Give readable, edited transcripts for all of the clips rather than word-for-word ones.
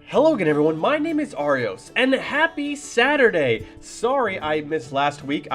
Hello again everyone, my name is Arios, and happy Saturday! Sorry I missed last weekend.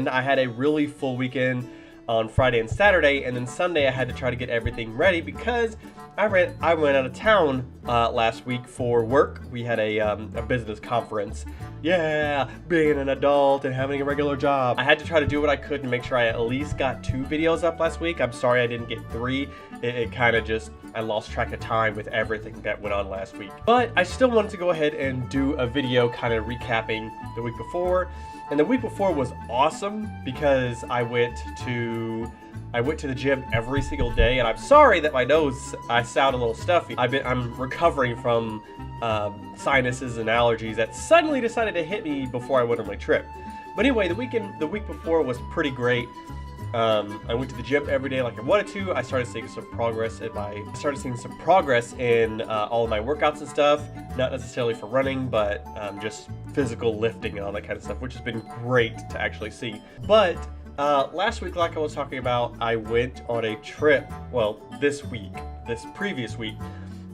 I had a really full weekend on Friday and Saturday, and then Sunday I had to try to get everything ready because I went out of town last week for work. We had a business conference. Yeah, being an adult and having a regular job. I had to try to do what I could to make sure I at least got 2 videos up last week. I'm sorry I didn't get 3. It kind of just, I lost track of time with everything that went on last week. But I still wanted to go ahead and do a video kind of recapping the week before. And the week before was awesome because I went to the gym every single day, and I'm sorry that my nose, I sound a little stuffy. I'm recovering from sinuses and allergies that suddenly decided to hit me before I went on my trip. But anyway, the week before was pretty great. I went to the gym every day like I wanted to. I started seeing some progress in all of my workouts and stuff. Not necessarily for running, but just physical lifting and all that kind of stuff, which has been great to actually see. But last week, like I was talking about, I went on a trip. Well, this previous week,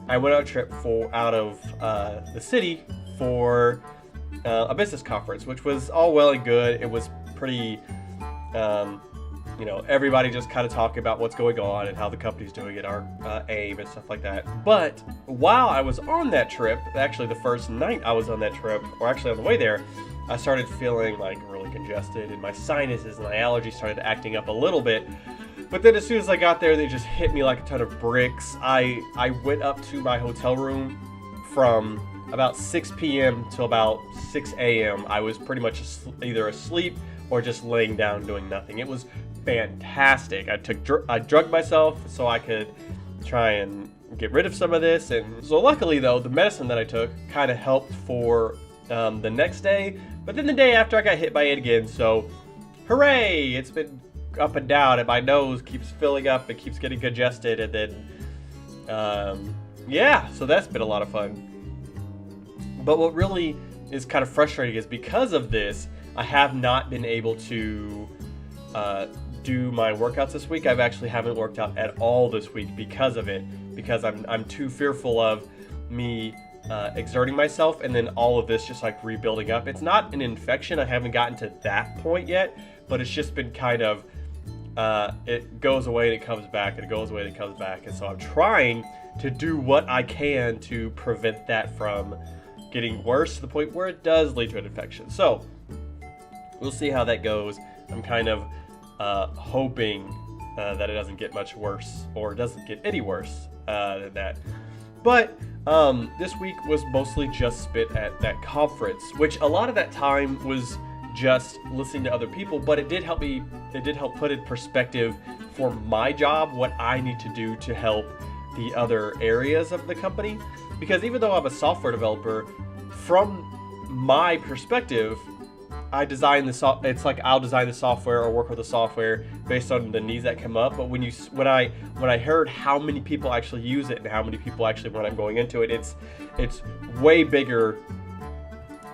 I went on a trip out of the city for a business conference, which was all well and good. It was pretty, everybody just kind of talking about what's going on and how the company's doing it, our aim and stuff like that. But while I was on that trip, actually the first night I was on that trip, or actually on the way there, I started feeling like really congested, and my sinuses and my allergies started acting up a little bit. But then as soon as I got there, they just hit me like a ton of bricks. I went up to my hotel room from about 6 p.m. till about 6 a.m. I was pretty much either asleep or just laying down doing nothing. It was fantastic. I drugged myself so I could try and get rid of some of this, and so luckily though, the medicine that I took kind of helped for the next day. But then the day after, I got hit by it again, so hooray! It's been up and down, and my nose keeps filling up and keeps getting congested, and then yeah, so that's been a lot of fun. But what really is kind of frustrating is because of this, I have not been able to do my workouts this week. I haven't worked out at all this week because of it, because I'm too fearful of me exerting myself and then all of this just like rebuilding up. It's not an infection, I haven't gotten to that point yet, but it's just been kind of it goes away and it comes back, and it goes away and it comes back, and so I'm trying to do what I can to prevent that from getting worse to the point where it does lead to an infection. So we'll see how that goes. I'm kind of hoping that it doesn't get much worse, or doesn't get any worse than that. But this week was mostly just spent at that conference, which a lot of that time was just listening to other people, but it did help put in perspective for my job what I need to do to help the other areas of the company. Because even though I'm a software developer, from my perspective, I design it's like I'll design the software or work with the software based on the needs that come up. But when I heard how many people actually use it and how many people actually, when I'm going into it, it's way bigger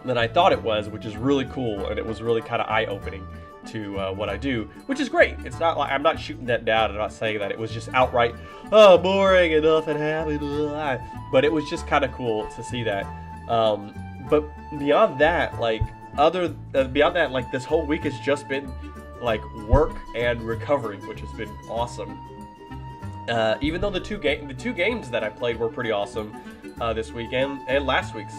than I thought it was, which is really cool, and it was really kind of eye-opening to what I do, which is great. It's not like I'm not shooting that down. I'm not saying that. It was just outright, oh, boring and nothing happened. But it was just kind of cool to see that. But beyond that, this whole week has just been like work and recovering, which has been awesome. Even though the two games that I played were pretty awesome this weekend and last week's.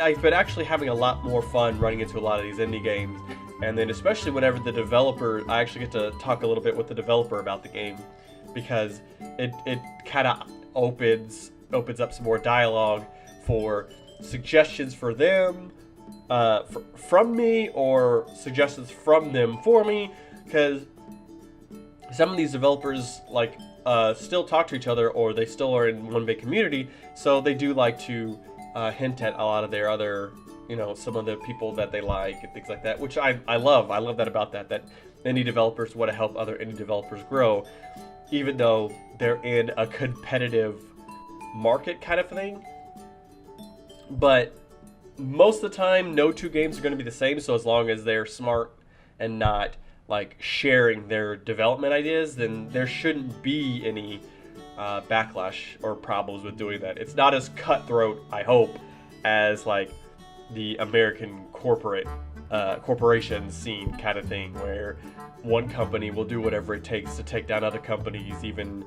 I've been actually having a lot more fun running into a lot of these indie games, and then especially whenever I actually get to talk a little bit with the developer about the game, because it kind of opens up some more dialogue for suggestions for them from me, or suggestions from them for me, because some of these developers still talk to each other, or they still are in one big community, so they do like to hint at a lot of their other, some of the people that they like and things like that, which I love. I love that about that indie developers want to help other indie developers grow, even though they're in a competitive market kind of thing. But most of the time, no 2 games are going to be the same, so as long as they're smart and not like sharing their development ideas, then there shouldn't be any backlash or problems with doing that. It's not as cutthroat, I hope, as like the American corporation scene kind of thing, where one company will do whatever it takes to take down other companies, even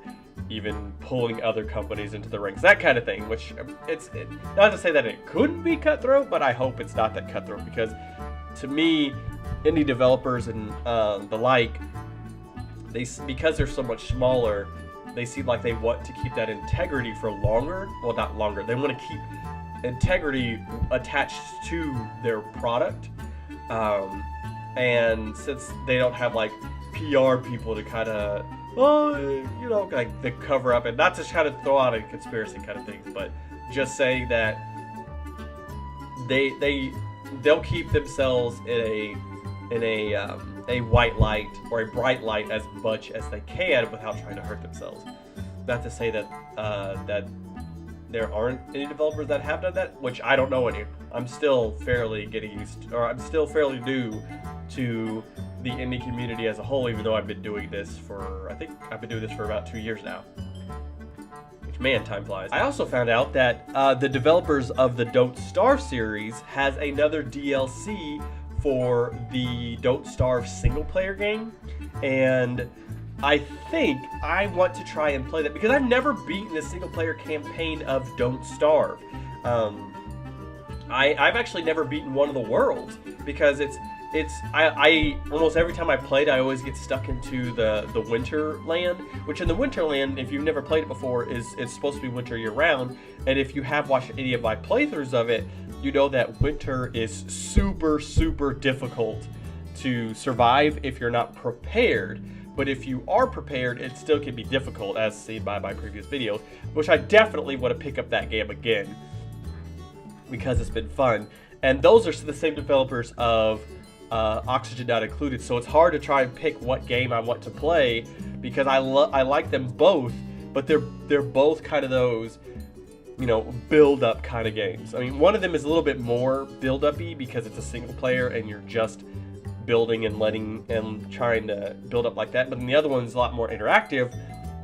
pulling other companies into the ranks, that kind of thing. Which not to say that it couldn't be cutthroat, but I hope it's not that cutthroat, because to me, indie developers and the like, because they're so much smaller, they seem like they want to keep that integrity for longer. Well, not longer. They want to keep integrity attached to their product. And since they don't have like PR people to kind of, like the cover up, and not to kind of throw out a conspiracy kind of things, but just saying that they'll keep themselves in a white light or a bright light as much as they can without trying to hurt themselves. Not to say that that there aren't any developers that have done that, which I don't know any. I'm still fairly I'm still fairly new to the indie community as a whole, even though I've been doing this for, I think I've been doing this for about 2 years now. Which, man, time flies. I also found out that the developers of the Don't Starve series has another DLC for the Don't Starve single player game, and I think I want to try and play that because I've never beaten the single player campaign of Don't Starve. I've actually never beaten one of the worlds because I almost every time I played, I always get stuck into the winter land, which in the winter land, if you've never played it before, it's supposed to be winter year round. And if you have watched any of my playthroughs of it, you know that winter is super, super difficult to survive if you're not prepared. But if you are prepared, it still can be difficult, as seen by my previous videos, which I definitely want to pick up that game again because it's been fun. And those are the same developers of Oxygen Not Included, so it's hard to try and pick what game I want to play because I like them both, but they're both kind of those, build-up kind of games. I mean, one of them is a little bit more build-up-y because it's a single player and you're just building and trying to build up like that, but then the other one's a lot more interactive,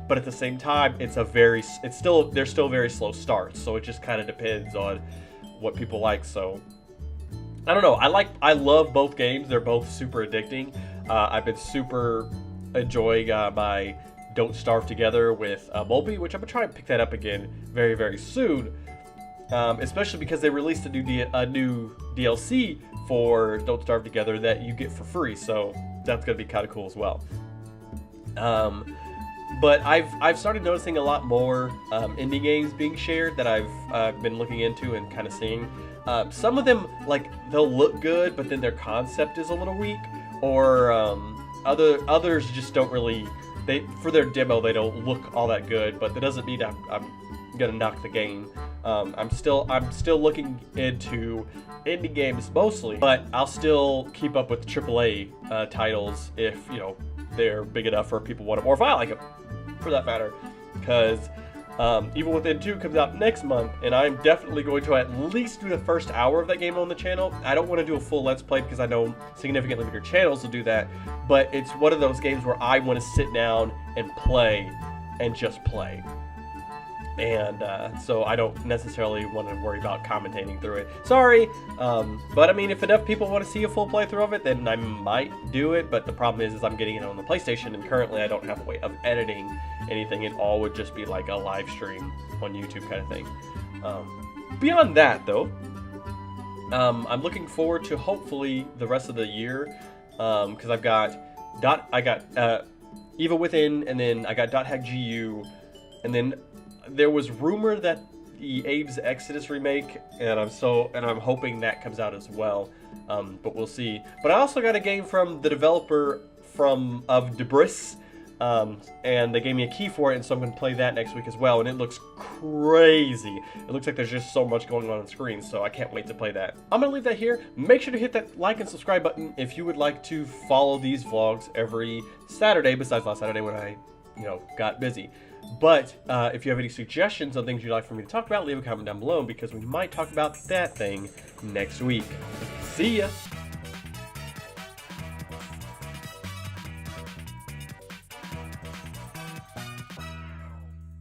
but at the same time they're still very slow starts, so it just kind of depends on what people like. So I don't know, I love both games. They're both super addicting. I've been super enjoying my Don't Starve Together with Mulby, which I'm gonna try and pick that up again very, very soon, especially because they released a new DLC for Don't Starve Together that you get for free, so that's gonna be kind of cool as well. But I've started noticing a lot more indie games being shared that I've been looking into and kind of seeing. Some of them, like, they'll look good, but then their concept is a little weak, or others just don't really. For their demo, they don't look all that good, but that doesn't mean I'm gonna knock the game. I'm still looking into indie games mostly, but I'll still keep up with AAA titles if they're big enough or people want it, or if I like it, for that matter. Because Evil Within 2 comes out next month, and I'm definitely going to at least do the first hour of that game on the channel. I don't want to do a full Let's Play because I know significantly bigger channels will do that, but it's one of those games where I want to sit down and play and just play. And so I don't necessarily want to worry about commentating through it. Sorry, but I mean, if enough people want to see a full playthrough of it, then I might do it. But the problem is I'm getting it on the PlayStation, and currently I don't have a way of editing anything. It all would just be like a live stream on YouTube kind of thing. Beyond that, though, I'm looking forward to hopefully the rest of the year, because I got Evil Within, and then I got .hack GU, and then there was rumor that the Abe's Exodus remake, and I'm hoping that comes out as well, but we'll see. But I also got a game from the developer of Debris, and they gave me a key for it, and so I'm going to play that next week as well, and it looks crazy. It looks like there's just so much going on screen, so I can't wait to play that. I'm going to leave that here. Make sure to hit that like and subscribe button if you would like to follow these vlogs every Saturday, besides last Saturday when I got busy. But if you have any suggestions on things you'd like for me to talk about, leave a comment down below because we might talk about that thing next week. See ya!